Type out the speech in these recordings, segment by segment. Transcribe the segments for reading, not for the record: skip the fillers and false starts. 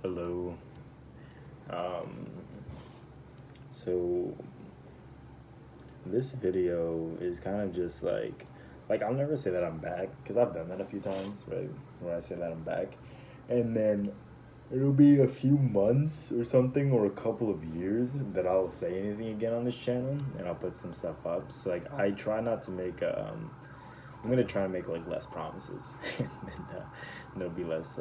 Hello. Um, so this video is kind of just like I'll never say that I'm back because I've done that a few times, right? Where I say that I'm back, and then it'll be a few months or something or a couple of years that I'll say anything again on this channel and I'll put some stuff up. So like I try not to make I'm gonna try to make like less promises, and there'll be less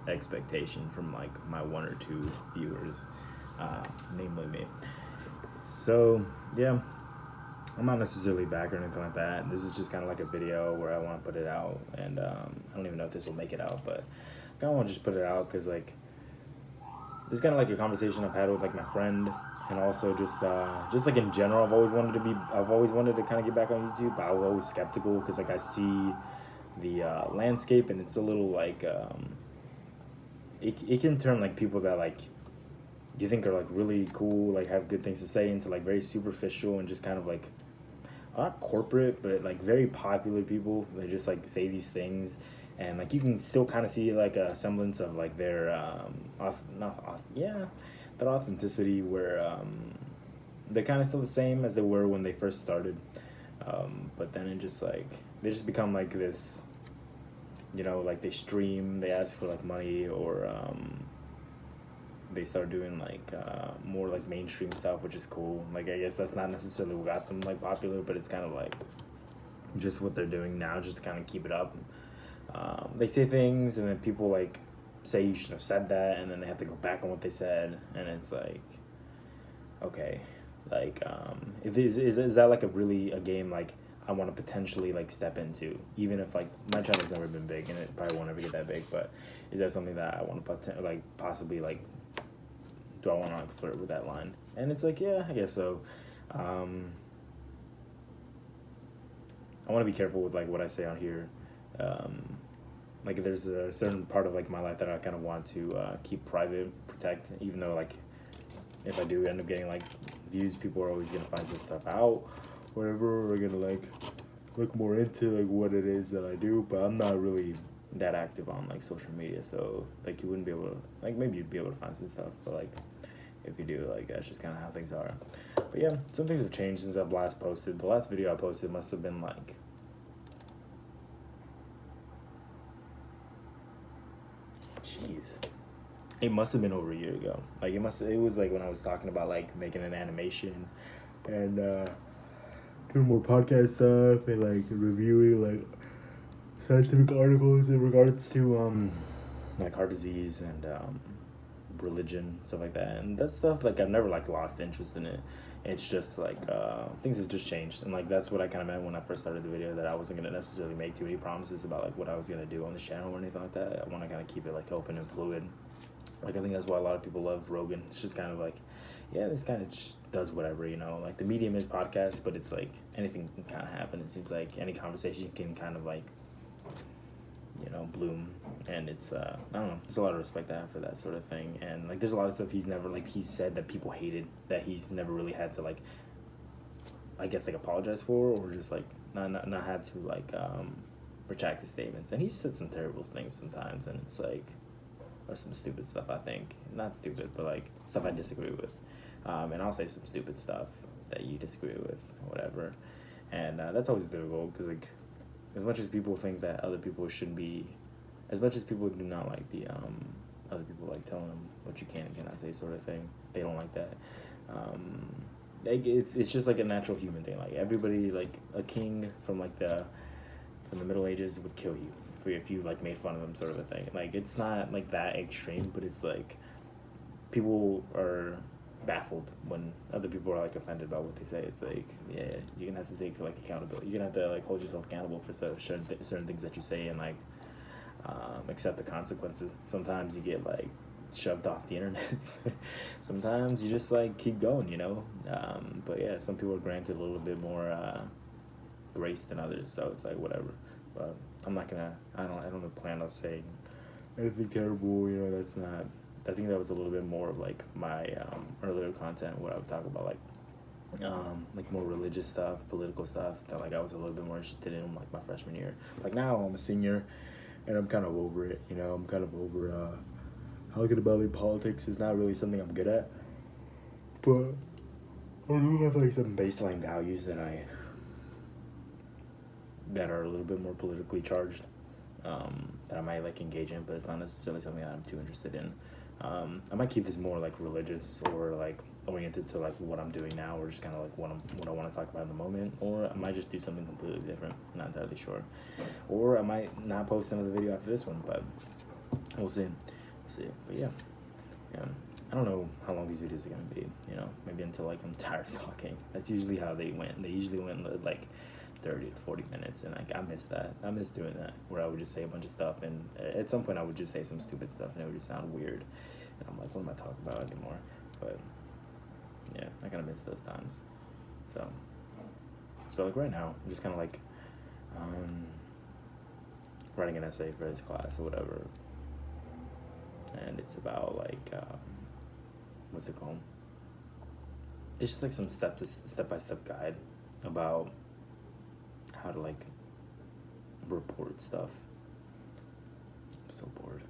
expectation from like my one or two viewers, namely me. So yeah, I'm not necessarily back or anything like that. This is just kind of like a video where I want to put it out, and I don't even know if this will make it out, but I kind of want to just put it out because like this is kind of like a conversation I've had with like my friend, and also just like in general, I've always wanted to kind of get back on YouTube, but I was always skeptical because like I see the landscape and it's a little like it can turn like people that like you think are like really cool, like have good things to say, into like very superficial and just kind of like not corporate, but like very popular people that just like say these things, and like you can still kind of see like a semblance of like their their authenticity, where they're kind of still the same as they were when they first started, but then it just like they just become like this, like they stream, they ask for like money, or they start doing like more like mainstream stuff, which is cool. Like I guess that's not necessarily what got them like popular, but it's kind of like just what they're doing now, just to kind of keep it up. They say things, and then people like say you should have said that, and then they have to go back on what they said, and it's like, okay, like if is that like a game like I want to potentially like step into, even if like my channel's never been big and it probably won't ever get that big, but is that something that I want to like possibly like, do I want to like flirt with that line? And it's like, yeah, I guess so. I want to be careful with like what I say on here. Like there's a certain part of like my life that I kind of want to keep private, protect, even though like if I do end up getting like views, people are always gonna find some stuff out, whatever. We're gonna like look more into like what it is that I do, but I'm not really that active on like social media, so like you wouldn't be able to, like, maybe you'd be able to find some stuff, but like if you do, like that's just kind of how things are. But yeah, some things have changed since I've last posted. The last video I posted must have been like, jeez, it must have been over a year ago. Like it was like when I was talking about like making an animation and doing more podcast stuff and like reviewing like scientific articles in regards to like heart disease and religion, stuff like that. And that stuff, like I've never like lost interest in it. It's just like things have just changed, and like that's what I kind of meant when I first started the video, that I wasn't gonna necessarily make too many promises about like what I was gonna do on the channel or anything like that. I want to kind of keep it like open and fluid. Like I think that's why a lot of people love Rogan. It's just kind of like, yeah, this kind of just does whatever, like the medium is podcast, but it's like anything can kind of happen. It seems like any conversation can kind of like, bloom, and it's I don't know, there's a lot of respect I have for that sort of thing. And like there's a lot of stuff he's said that people hated, that he's never really had to like, I guess, like apologize for, or just like not had to like retract his statements. And he said some terrible things sometimes, and it's like, or some stupid stuff, I think. Not stupid, but like stuff I disagree with. And I'll say some stupid stuff that you disagree with, or whatever. And that's always difficult, because like as much as people think that other people shouldn't be, as much as people do not like the other people like telling them what you can and cannot say sort of thing, they don't like that. Like it's just like a natural human thing. Like everybody, like a king from the Middle Ages would kill you if you like made fun of them, sort of a thing. Like it's not like that extreme, but it's like people are baffled when other people are like offended by what they say. It's like, yeah, you're gonna have to take like accountability. You're gonna have to like hold yourself accountable for certain things that you say, and like accept the consequences. Sometimes you get like shoved off the internet. Sometimes you just like keep going, but yeah, some people are granted a little bit more grace than others, so it's like whatever. But I don't plan on saying anything terrible. That's not, I think that was a little bit more of like my earlier content, where I would talk about like more religious stuff, political stuff, that like I was a little bit more interested in like my freshman year. Like now I'm a senior, and I'm kind of over it. I'm kind of over talking about like politics is not really something I'm good at, but I do have like some baseline values that are a little bit more politically charged, that I might like engage in, but it's not necessarily something that I'm too interested in. I might keep this more like religious or like oriented to like what I'm doing now, or just kind of like what I want to talk about in the moment, or I might just do something completely different. Not entirely sure, or I might not post another video after this one, but we'll see. But yeah. I don't know how long these videos are gonna be. You know, maybe until like I'm tired of talking. That's usually how they went. They usually went like 30 to 40 minutes, and like I miss that. I miss doing that, where I would just say a bunch of stuff, and at some point I would just say some stupid stuff, and it would just sound weird, and I'm like, what am I talking about anymore? But yeah, I kind of miss those times. So like right now, I'm just kind of like writing an essay for this class or whatever, and it's about like what's it called? It's just like some step-by-step guide about how to like report stuff. I'm so bored.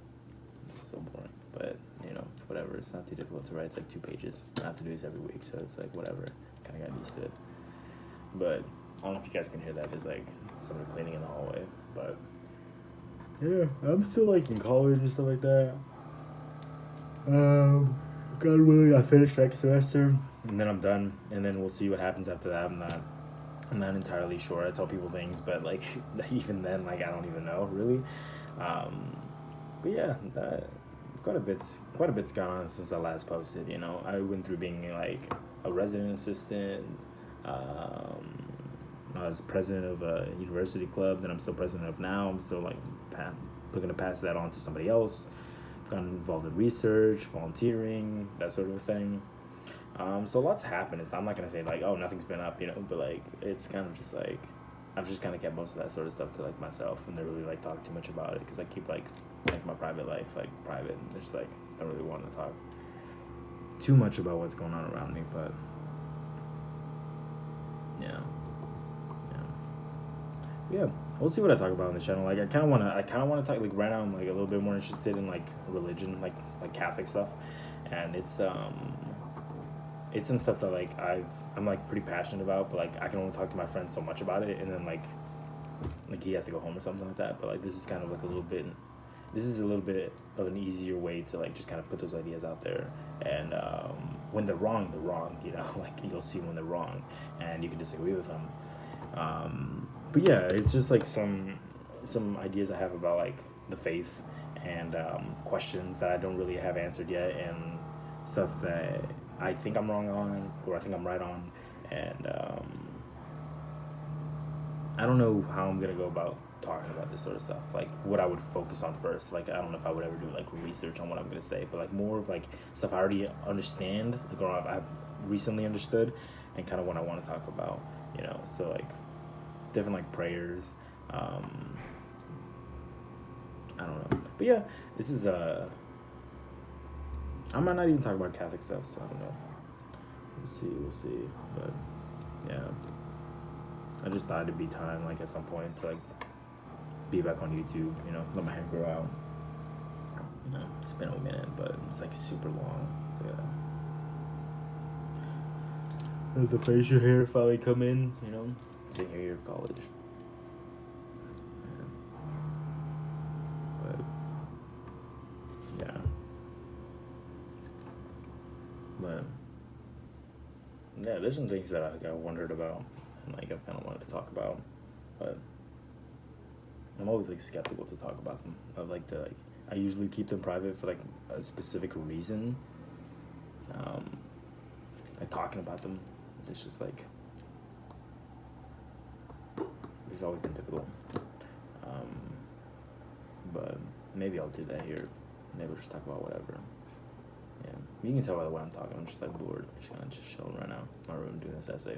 It's so boring, but you know, it's whatever. It's not too difficult to write. It's like 2 pages. I have to do this every week, so it's like whatever. Kind of got used to it. But I don't know if you guys can hear that. There's like somebody cleaning in the hallway. But yeah, I'm still like in college and stuff like that. God willing, I finish next semester, and then I'm done, and then we'll see what happens after that. I'm not entirely sure. I tell people things, but like even then, like I don't even know really. But yeah, quite a bit's gone on since I last posted. You know, I went through being like a resident assistant. I was president of a university club that I'm still president of now. I'm still like looking to pass that on to somebody else. Gotten involved in research, volunteering, that sort of thing. So lots happened. I'm not gonna say like, oh, nothing's been up, you know, but like it's kind of just like I've just kind of kept most of that sort of stuff to like myself, and never really like talk too much about it, because I keep like my private life like private, and just like I don't really want to talk too much about what's going on around me. But yeah, we'll see what I talk about on the channel. Like I kind of want to talk, like right now I'm like a little bit more interested in like religion, like Catholic stuff, and it's some stuff that like I'm like pretty passionate about, but like I can only talk to my friends so much about it, and then like he has to go home or something like that. But like this is kind of like a little bit of an easier way to like just kind of put those ideas out there, and when they're wrong, you know, like you'll see when they're wrong, and you can disagree with them. But yeah, it's just like some ideas I have about like the faith, and questions that I don't really have answered yet, and stuff that I think I'm wrong on, or I think I'm right on, and I don't know how I'm gonna go about talking about this sort of stuff, like what I would focus on first. Like I don't know if I would ever do like research on what I'm gonna say, but like more of like stuff I already understand, like, or I've recently understood, and kind of what I want to talk about, you know. So like different like prayers, I don't know, but yeah, this is I might not even talk about Catholic stuff, so I don't know. We'll see, but yeah, I just thought it'd be time, like at some point, to like be back on YouTube, you know, let my hair grow out. You know, it's been a minute, but it's like super long. So yeah, let the facial hair finally come in, you know, senior year of college. But yeah, there's some things that I wondered about, and like I've kind of wanted to talk about, but I'm always like skeptical to talk about them. I usually keep them private for like a specific reason. Like talking about them, it's just like it's always been difficult. But maybe I'll do that here. Maybe we'll just talk about whatever. Yeah, you can tell by the way I'm talking. I'm just like bored. I'm just kind of chilling right now in my room doing this essay.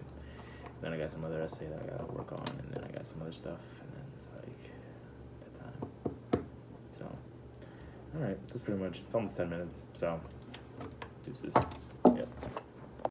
Then I got some other essay that I gotta work on, and then I got some other stuff, and then it's like bedtime. So, all right, that's pretty much. It's almost 10 minutes. So, deuces.